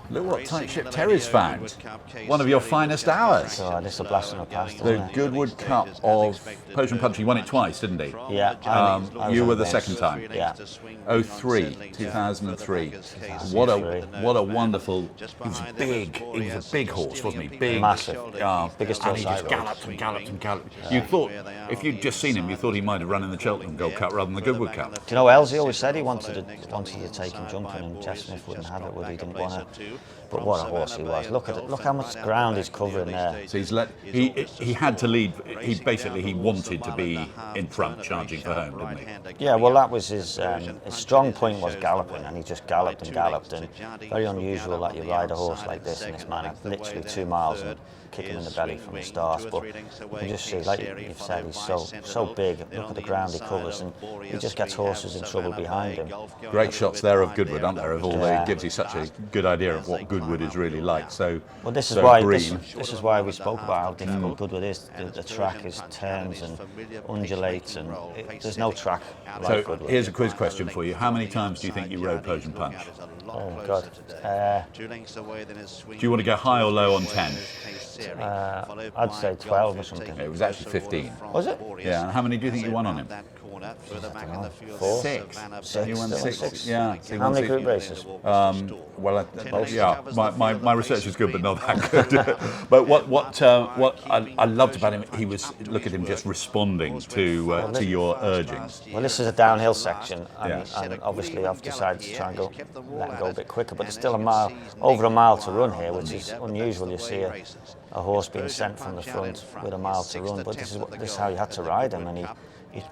Look what tight ship Terry's found. One of your finest hours. Oh, this is a blast from the past. The Goodwood Cup of Persian Punch. He won it twice, didn't he? Yeah. You were the second time. Yeah. 2003. What a wonderful. He was big. He was a big horse, wasn't he? Big, Massive. and Biggest horse he I just rode. galloped and galloped and galloped. You thought, if you'd just seen him, you thought he might have run in the Cheltenham Gold Cup rather than the Goodwood Cup. Do you know Elsie always said he wanted to take him jumping, and Jeff Smith wouldn't have it, would he? Didn't want to. But what a horse he was! Look how much ground he's covering there. So he had to lead. He wanted to be in front, charging for home, didn't he? Yeah, well, that was his strong point was galloping, and he just galloped and galloped. And very unusual that you ride a horse like this in this manner, literally 2 miles and kick him in the belly from the start. But you can just see, like you've said, he's so big. Look at the ground he covers, and he just gets horses in trouble behind him. Great shots there of Goodwood, aren't there? Of all, it gives you such a good idea of what Goodwood is really like. So, well, this is so why green. this is why we spoke about how difficult Goodwood is. The track is turns and undulates, and there's no track like So Goodwood. here's a quiz question for you. How many times do you think you rode Persian Punch? Oh God. Do you want to go high or low on 10? I'd say 12 or something. It was actually 15. Was it? Yeah, and how many do you think you won on him? 4. 6. Six. You won Still 6. Yeah. So you How won many 6. group races? Well, yeah, my research is good, but not that good. But what I loved about him, he was, look at him just responding to your urgings. Well, this is a downhill section, and, Yeah. and obviously I've decided to try and let him go a bit quicker. But there's still over a mile to run here, which is unusual. You see a horse being sent from the front with a mile to run, but this is how you had to ride him, and he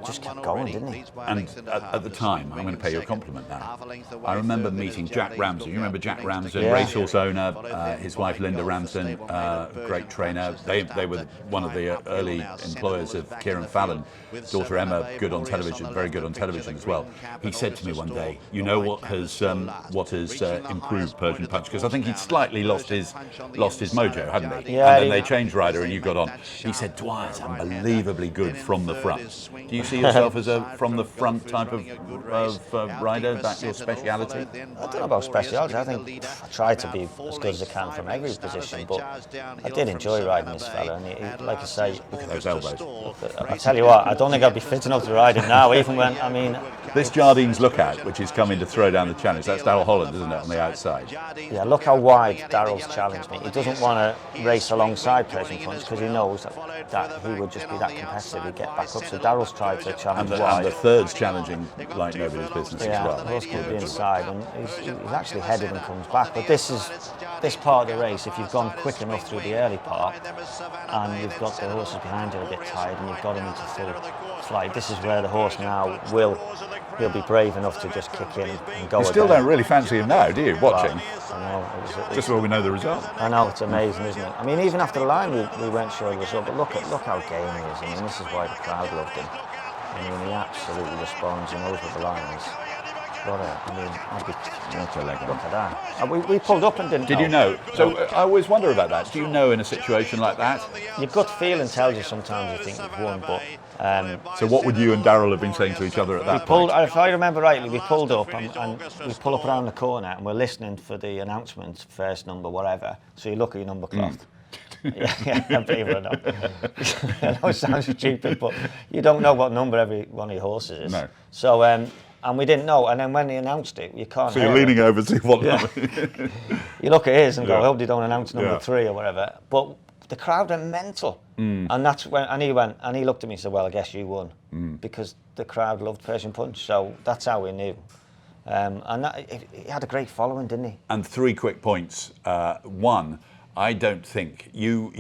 just kept going, didn't he? And at the time, I'm going to pay you a compliment now. I remember meeting Jack Ramsden. You remember Jack Ramsden, Yeah. racehorse owner, his wife Linda Ramsden, great trainer. They were one of the early employers of Kieran Fallon. Daughter Emma, good on television, very good on television as well. He said to me one day, "You know what has improved Persian Punch? Because I think he'd slightly lost his mojo, hadn't he? Yeah, And then they changed rider, and you got on." He said, "Dwyer's unbelievably good from the front." Do you see yourself as a from the front type of rider? That's your speciality? I don't know about speciality. I think I try to be as good as I can from every position, but I did enjoy riding this fella. And he, like I say, Look at those elbows. I tell you what, I don't think I'd be fit enough to ride him now. Even when This Jardine's Lookout, which is coming to throw down the challenge, that's Darrell Holland, isn't it, on the outside? yeah, look how wide Darrell's challenged me. He doesn't want to race alongside Persian Punch because he knows that he would just be that competitive. He'd get back up. So Darrell's tried to challenge And wide. the third's challenging like nobody's business Yeah, as well. the horse could be inside, and he's actually headed and comes back. But this part of the race, if you've gone quick enough through the early part, and you've got the horses behind you a bit tired, and you've got him into full flight, this is where the horse now he'll be brave enough to just kick in and go. You still again. don't really fancy him now, do you, watching? I know. Just so we know the result. I know, it's amazing, isn't it? I mean, even after the line, we weren't sure of the result, but look how game he is. I mean, this is why the crowd loved him. I mean, he absolutely responds and knows what the line is. Look at that. We pulled up and didn't Did you know? So I always wonder about that. Do you know in a situation like that? Your gut feeling tells you sometimes you think you've won, but... So what would you and Darrell have been saying to each other at that point? If I remember rightly, we pulled up and we pull up around the corner and we're listening for the announcement, first number, whatever. So you look at your number cloth. Yeah, believe it or not. I know it sounds stupid, but you don't know what number every one of your horses is. No. So, and we didn't know. And then when they announced it, you can't. So you're leaning over to see what number. You look at his and go, Yeah. I hope they don't announce number Yeah. 3 or whatever. But the crowd went mental. And that's when, and he looked at me and said, well, I guess you won. Because the crowd loved Persian Punch. So that's how we knew. And he had a great following, didn't he? And 3 quick points. One, I don't think you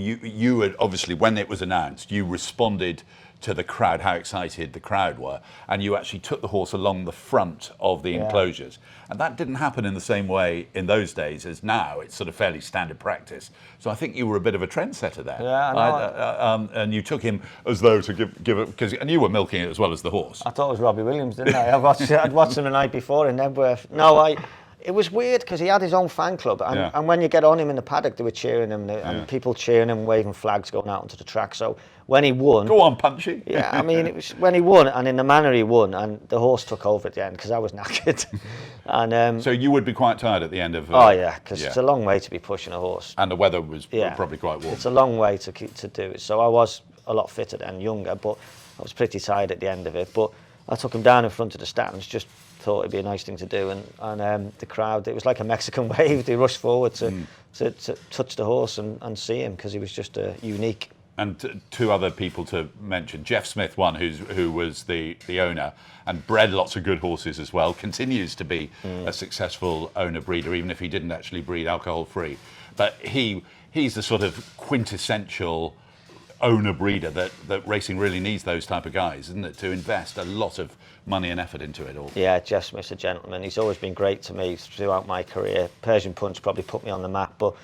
had obviously, when it was announced, you responded to the crowd, how excited the crowd were, and you actually took the horse along the front of the enclosures. And that didn't happen in the same way in those days as now. It's sort of fairly standard practice. So I think you were a bit of a trendsetter there. Yeah, I know. And you took him as though to give it, and you were milking it as well as the horse. I thought it was Robbie Williams, didn't I? I'd watched him the night before in Nebworth. No, It was weird because he had his own fan club, and, Yeah. and when you get on him in the paddock, they were cheering him, and people cheering him, waving flags, going out onto the track. So when he won, Go on, Punchy. yeah, I mean, it was when he won, and in the manner he won, and the horse took over at the end because I was knackered. And So you would be quite tired at the end of. oh yeah, because it's a long way to be pushing a horse, and the weather was probably quite warm. It's a long way to do it. So I was a lot fitter and younger, but I was pretty tired at the end of it. But I took him down in front of the stands, just thought it'd be a nice thing to do, and the crowd, it was like a Mexican wave. They rushed forward to touch the horse and see him because he was just unique. And two other people to mention. Jeff Smith, one who was the owner and bred lots of good horses as well, continues to be a successful owner breeder, even if he didn't actually breed alcohol free. But he's the sort of quintessential owner breeder that racing really needs, those type of guys, isn't it, to invest a lot of money and effort into it all. Yeah, Jeff Smith's a gentleman. He's always been great to me throughout my career. Persian Punch probably put me on the map, but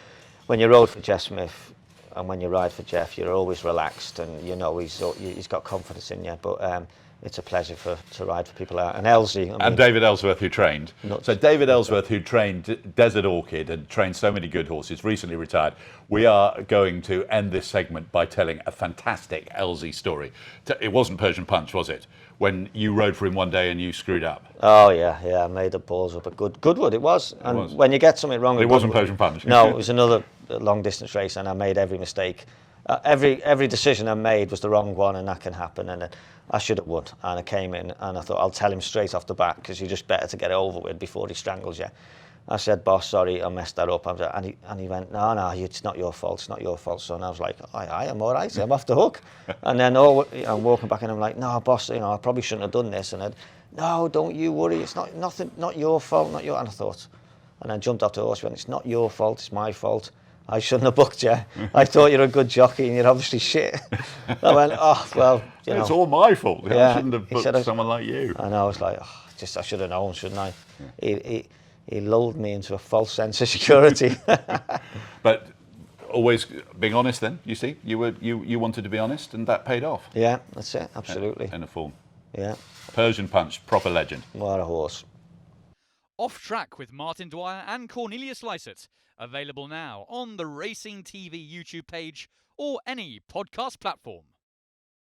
when you rode for Jeff Smith and when you ride for Jeff, you're always relaxed, and you know he's got confidence in you. But it's a pleasure to ride for people out. And Elsie. And David Ellsworth, who trained. Nuts. So David Ellsworth, who trained Desert Orchid and trained so many good horses, recently retired. We are going to end this segment by telling a fantastic Elsie story. It wasn't Persian Punch, was it? When you rode for him one day and you screwed up. Oh yeah, I made the balls up at Goodwood. It was. And it was. When you get something wrong, It wasn't Persian Punch. No, it was another long distance race, and I made every mistake. Every decision I made was the wrong one, and that can happen. And I should have won. And I came in and I thought, I'll tell him straight off the bat, because you're just better to get it over with before he strangles you. I said, boss, sorry, I messed that up. And he went, no, it's not your fault. It's not your fault, son. I was like, I'm all right. I'm off the hook. And then I'm walking back, and I'm like, no, boss, I probably shouldn't have done this. And no, don't you worry. It's not your fault, not your. And I thought, and I jumped off the horse. Went, it's not your fault. It's my fault. I shouldn't have booked you. I thought you're a good jockey and you're obviously shit. I went, oh, well, It's all my fault. Yeah, I shouldn't have booked someone like you. And I was like, I should have known, shouldn't I? Yeah. He lulled me into a false sense of security. But always being honest then, you see? You wanted to be honest, and that paid off. Yeah, that's it, absolutely. In a form. Yeah. Persian Punch, proper legend. What a horse. Off Track with Martin Dwyer and Cornelius Lysaght. Available now on the Racing TV YouTube page or any podcast platform.